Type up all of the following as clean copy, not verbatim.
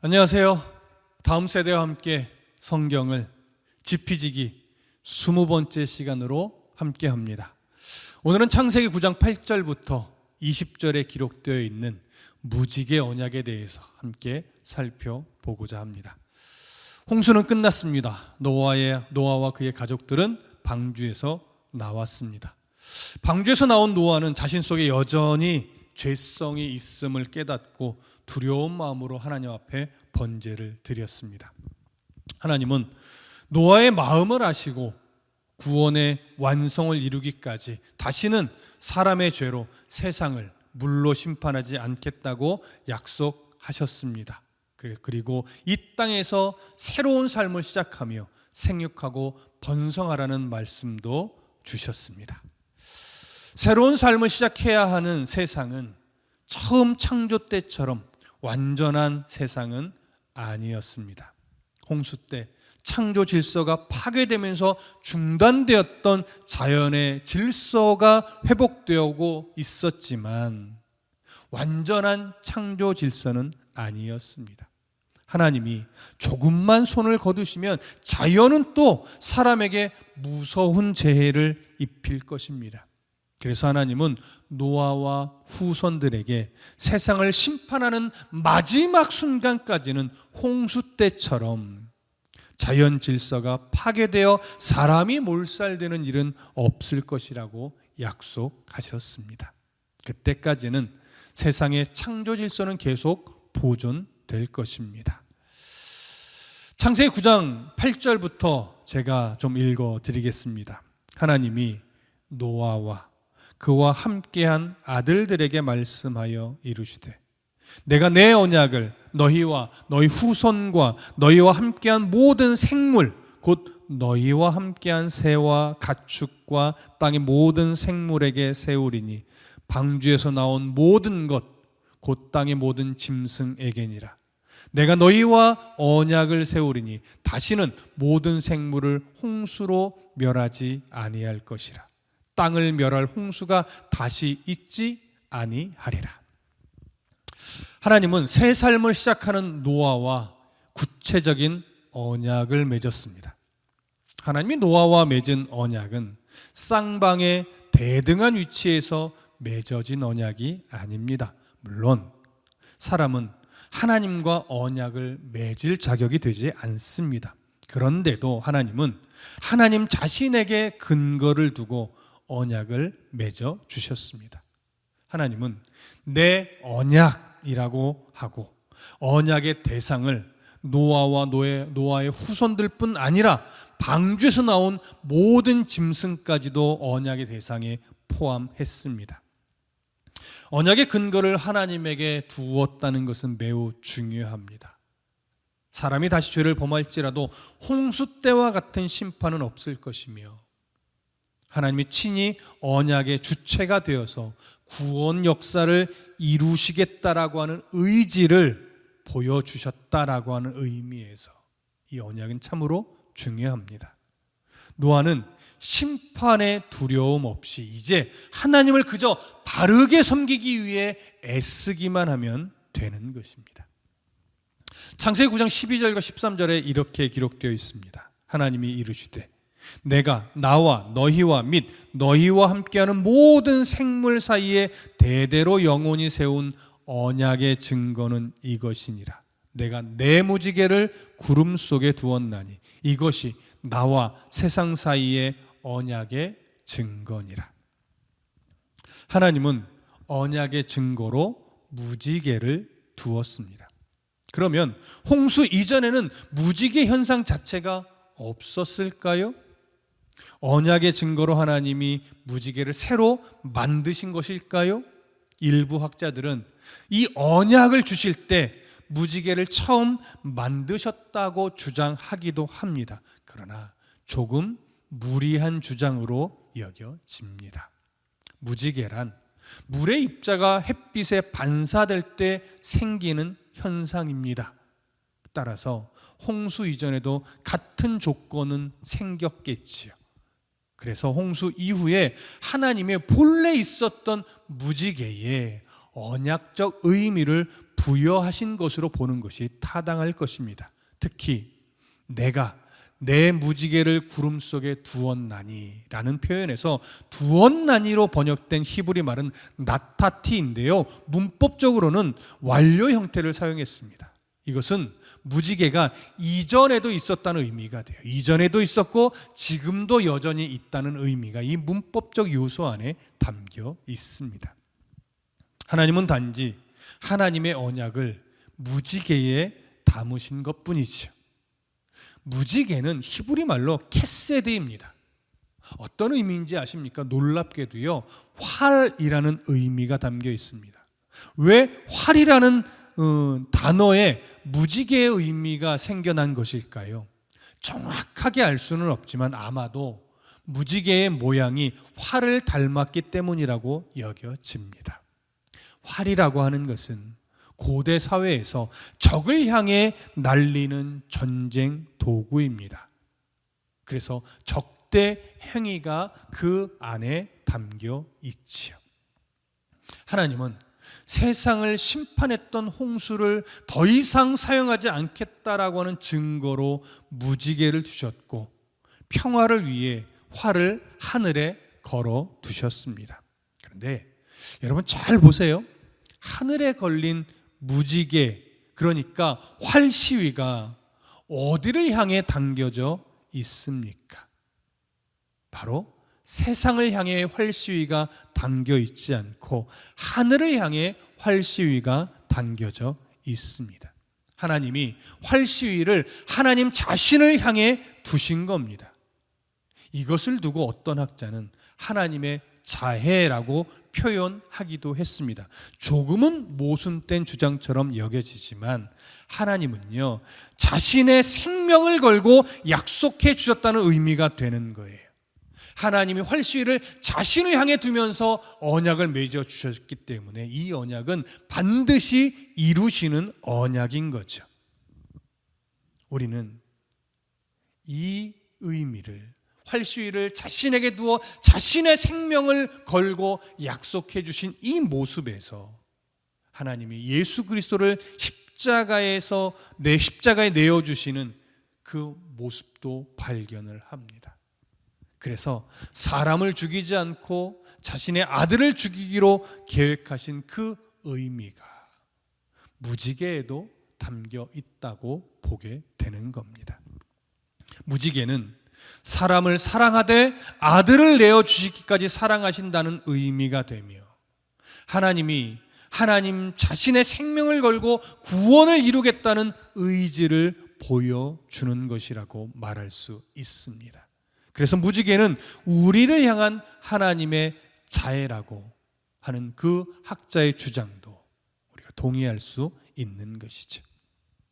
안녕하세요. 다음 세대와 함께 성경을 지피지기 20번째 시간으로 함께 합니다. 오늘은 창세기 9장 8절부터 20절에 기록되어 있는 무지개 언약에 대해서 함께 살펴보고자 합니다. 홍수는 끝났습니다. 노아와 그의 가족들은 방주에서 나왔습니다. 방주에서 나온 노아는 자신 속에 여전히 죄성이 있음을 깨닫고 두려운 마음으로 하나님 앞에 번제를 드렸습니다. 하나님은 노아의 마음을 아시고 구원의 완성을 이루기까지 다시는 사람의 죄로 세상을 물로 심판하지 않겠다고 약속하셨습니다. 그리고 이 땅에서 새로운 삶을 시작하며 생육하고 번성하라는 말씀도 주셨습니다. 새로운 삶을 시작해야 하는 세상은 처음 창조 때처럼 완전한 세상은 아니었습니다. 홍수 때 창조 질서가 파괴되면서 중단되었던 자연의 질서가 회복되고 있었지만 완전한 창조 질서는 아니었습니다. 하나님이 조금만 손을 거두시면 자연은 또 사람에게 무서운 재해를 입힐 것입니다. 그래서 하나님은 노아와 후손들에게 세상을 심판하는 마지막 순간까지는 홍수 때처럼 자연 질서가 파괴되어 사람이 몰살되는 일은 없을 것이라고 약속하셨습니다. 그때까지는 세상의 창조 질서는 계속 보존될 것입니다. 창세기 9장 8절부터 제가 좀 읽어드리겠습니다. 하나님이 노아와 그와 함께한 아들들에게 말씀하여 이르시되 내가 내 언약을 너희와 너희 후손과 너희와 함께한 모든 생물 곧 너희와 함께한 새와 가축과 땅의 모든 생물에게 세우리니 방주에서 나온 모든 것 곧 땅의 모든 짐승에게니라. 내가 너희와 언약을 세우리니 다시는 모든 생물을 홍수로 멸하지 아니할 것이라. 땅을 멸할 홍수가 다시 있지 아니하리라. 하나님은 새 삶을 시작하는 노아와 구체적인 언약을 맺었습니다. 하나님이 노아와 맺은 언약은 쌍방의 대등한 위치에서 맺어진 언약이 아닙니다. 물론 사람은 하나님과 언약을 맺을 자격이 되지 않습니다. 그런데도 하나님은 하나님 자신에게 근거를 두고 언약을 맺어 주셨습니다. 하나님은 내 언약이라고 하고 언약의 대상을 노아와 노아의 후손들뿐 아니라 방주에서 나온 모든 짐승까지도 언약의 대상에 포함했습니다. 언약의 근거를 하나님에게 두었다는 것은 매우 중요합니다. 사람이 다시 죄를 범할지라도 홍수 때와 같은 심판은 없을 것이며 하나님이 친히 언약의 주체가 되어서 구원 역사를 이루시겠다라고 하는 의지를 보여주셨다라고 하는 의미에서 이 언약은 참으로 중요합니다. 노아는 심판의 두려움 없이 이제 하나님을 그저 바르게 섬기기 위해 애쓰기만 하면 되는 것입니다. 창세기 9장 12절과 13절에 이렇게 기록되어 있습니다. 하나님이 이르시되 내가 나와 너희와 및 너희와 함께하는 모든 생물 사이에 대대로 영원히 세운 언약의 증거는 이것이니라. 내가 내 무지개를 구름 속에 두었나니 이것이 나와 세상 사이의 언약의 증거니라. 하나님은 언약의 증거로 무지개를 두었습니다. 그러면 홍수 이전에는 무지개 현상 자체가 없었을까요? 언약의 증거로 하나님이 무지개를 새로 만드신 것일까요? 일부 학자들은 이 언약을 주실 때 무지개를 처음 만드셨다고 주장하기도 합니다. 그러나 조금 무리한 주장으로 여겨집니다. 무지개란 물의 입자가 햇빛에 반사될 때 생기는 현상입니다. 따라서 홍수 이전에도 같은 조건은 생겼겠지요. 그래서 홍수 이후에 하나님의 본래 있었던 무지개에 언약적 의미를 부여하신 것으로 보는 것이 타당할 것입니다. 특히 내가 내 무지개를 구름 속에 두었나니 라는 표현에서 두었나니로 번역된 히브리 말은 나타티인데요, 문법적으로는 완료 형태를 사용했습니다. 이것은 무지개가 이전에도 있었다는 의미가 돼요. 이전에도 있었고 지금도 여전히 있다는 의미가 이 문법적 요소 안에 담겨 있습니다. 하나님은 단지 하나님의 언약을 무지개에 담으신 것뿐이죠. 무지개는 히브리 말로 케세드입니다. 어떤 의미인지 아십니까? 놀랍게도요, 활이라는 의미가 담겨 있습니다. 왜 활이라는 단어에 무지개의 의미가 생겨난 것일까요? 정확하게 알 수는 없지만 아마도 무지개의 모양이 활을 닮았기 때문이라고 여겨집니다. 활이라고 하는 것은 고대 사회에서 적을 향해 날리는 전쟁 도구입니다. 그래서 적대 행위가 그 안에 담겨 있지요. 하나님은 세상을 심판했던 홍수를 더 이상 사용하지 않겠다라고 하는 증거로 무지개를 두셨고 평화를 위해 활을 하늘에 걸어 두셨습니다. 그런데 여러분 잘 보세요. 하늘에 걸린 무지개, 그러니까 활 시위가 어디를 향해 당겨져 있습니까? 바로 세상을 향해 활 시위가 당겨 있지 않고 하늘을 향해 활 시위가 당겨져 있습니다. 하나님이 활 시위를 하나님 자신을 향해 두신 겁니다. 이것을 두고 어떤 학자는 하나님의 자해라고 표현하기도 했습니다. 조금은 모순된 주장처럼 여겨지지만 하나님은요, 자신의 생명을 걸고 약속해 주셨다는 의미가 되는 거예요. 하나님이 활시위를 자신을 향해 두면서 언약을 맺어 주셨기 때문에 이 언약은 반드시 이루시는 언약인 거죠. 우리는 이 의미를, 활시위를 자신에게 두어 자신의 생명을 걸고 약속해 주신 이 모습에서 하나님이 예수 그리스도를 십자가에 내어주시는 그 모습도 발견을 합니다. 그래서 사람을 죽이지 않고 자신의 아들을 죽이기로 계획하신 그 의미가 무지개에도 담겨 있다고 보게 되는 겁니다. 무지개는 사람을 사랑하되 아들을 내어주시기까지 사랑하신다는 의미가 되며 하나님이 하나님 자신의 생명을 걸고 구원을 이루겠다는 의지를 보여주는 것이라고 말할 수 있습니다. 그래서 무지개는 우리를 향한 하나님의 자애라고 하는 그 학자의 주장도 우리가 동의할 수 있는 것이죠.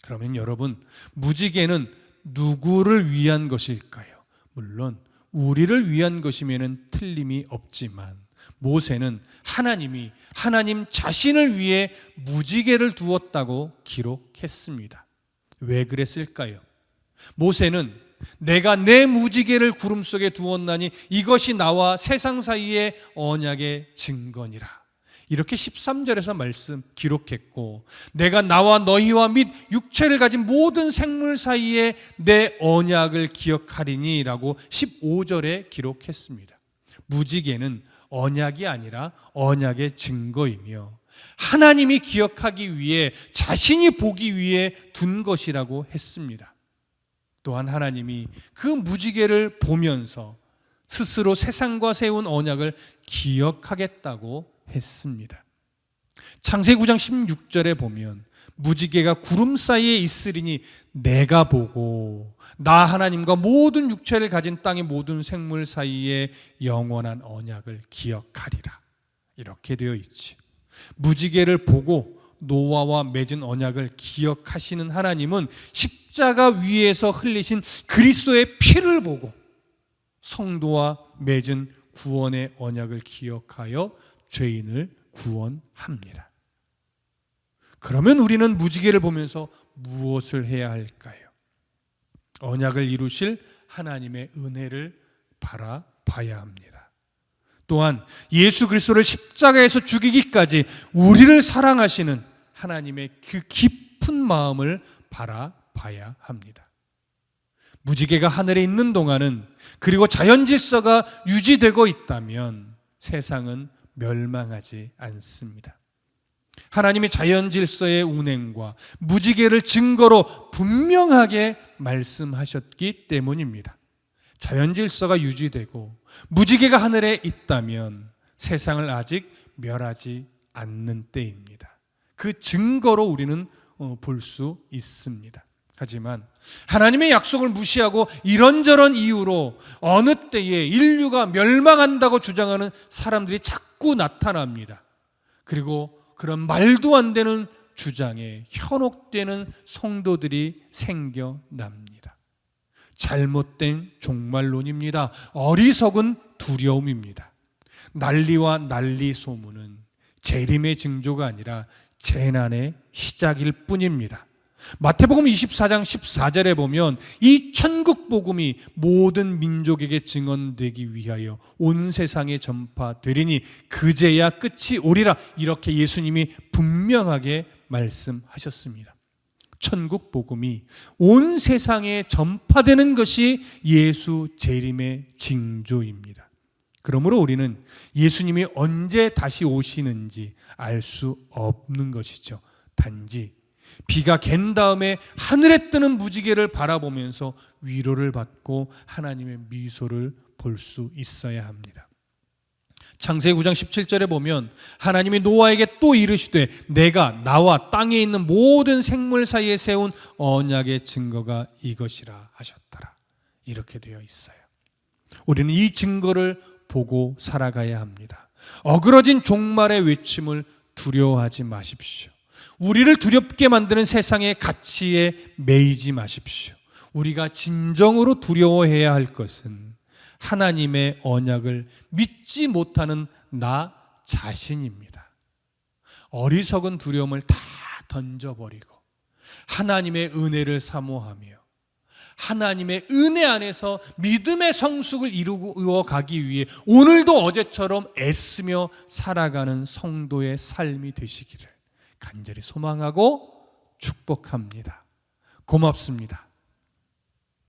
그러면 여러분, 무지개는 누구를 위한 것일까요? 물론 우리를 위한 것이면 틀림이 없지만 모세는 하나님이 하나님 자신을 위해 무지개를 두었다고 기록했습니다. 왜 그랬을까요? 모세는 내가 내 무지개를 구름 속에 두었나니 이것이 나와 세상 사이의 언약의 증거니라, 이렇게 13절에서 말씀 기록했고, 내가 나와 너희와 및 육체를 가진 모든 생물 사이에 내 언약을 기억하리니 라고 15절에 기록했습니다. 무지개는 언약이 아니라 언약의 증거이며 하나님이 기억하기 위해, 자신이 보기 위해 둔 것이라고 했습니다. 또한 하나님이 그 무지개를 보면서 스스로 세상과 세운 언약을 기억하겠다고 했습니다. 창세기 9장 16절에 보면 무지개가 구름 사이에 있으리니 내가 보고 나 하나님과 모든 육체를 가진 땅의 모든 생물 사이에 영원한 언약을 기억하리라, 이렇게 되어 있지. 무지개를 보고 노아와 맺은 언약을 기억하시는 하나님은 십자가 위에서 흘리신 그리스도의 피를 보고 성도와 맺은 구원의 언약을 기억하여 죄인을 구원합니다. 그러면 우리는 무지개를 보면서 무엇을 해야 할까요? 언약을 이루실 하나님의 은혜를 바라봐야 합니다. 또한 예수 그리스도를 십자가에서 죽이기까지 우리를 사랑하시는 하나님의 그 깊은 마음을 바라봐야 합니다. 무지개가 하늘에 있는 동안은, 그리고 자연 질서가 유지되고 있다면 세상은 멸망하지 않습니다. 하나님이 자연 질서의 운행과 무지개를 증거로 분명하게 말씀하셨기 때문입니다. 자연 질서가 유지되고 무지개가 하늘에 있다면 세상을 아직 멸하지 않는 때입니다. 그 증거로 우리는 볼 수 있습니다. 하지만 하나님의 약속을 무시하고 이런저런 이유로 어느 때에 인류가 멸망한다고 주장하는 사람들이 자꾸 나타납니다. 그리고 그런 말도 안 되는 주장에 현혹되는 성도들이 생겨납니다. 잘못된 종말론입니다. 어리석은 두려움입니다. 난리와 난리 소문은 재림의 징조가 아니라 재난의 시작일 뿐입니다. 마태복음 24장 14절에 보면 이 천국 복음이 모든 민족에게 증언되기 위하여 온 세상에 전파되리니 그제야 끝이 오리라, 이렇게 예수님이 분명하게 말씀하셨습니다. 천국 복음이 온 세상에 전파되는 것이 예수 재림의 징조입니다. 그러므로 우리는 예수님이 언제 다시 오시는지 알 수 없는 것이죠. 단지 비가 갠 다음에 하늘에 뜨는 무지개를 바라보면서 위로를 받고 하나님의 미소를 볼 수 있어야 합니다. 창세기 9장 17절에 보면 하나님이 노아에게 또 이르시되 내가 나와 땅에 있는 모든 생물 사이에 세운 언약의 증거가 이것이라 하셨더라. 이렇게 되어 있어요. 우리는 이 증거를 보고 살아가야 합니다. 어그러진 종말의 외침을 두려워하지 마십시오. 우리를 두렵게 만드는 세상의 가치에 매이지 마십시오. 우리가 진정으로 두려워해야 할 것은 하나님의 언약을 믿지 못하는 나 자신입니다. 어리석은 두려움을 다 던져버리고 하나님의 은혜를 사모하며 하나님의 은혜 안에서 믿음의 성숙을 이루어 가기 위해 오늘도 어제처럼 애쓰며 살아가는 성도의 삶이 되시기를 간절히 소망하고 축복합니다. 고맙습니다.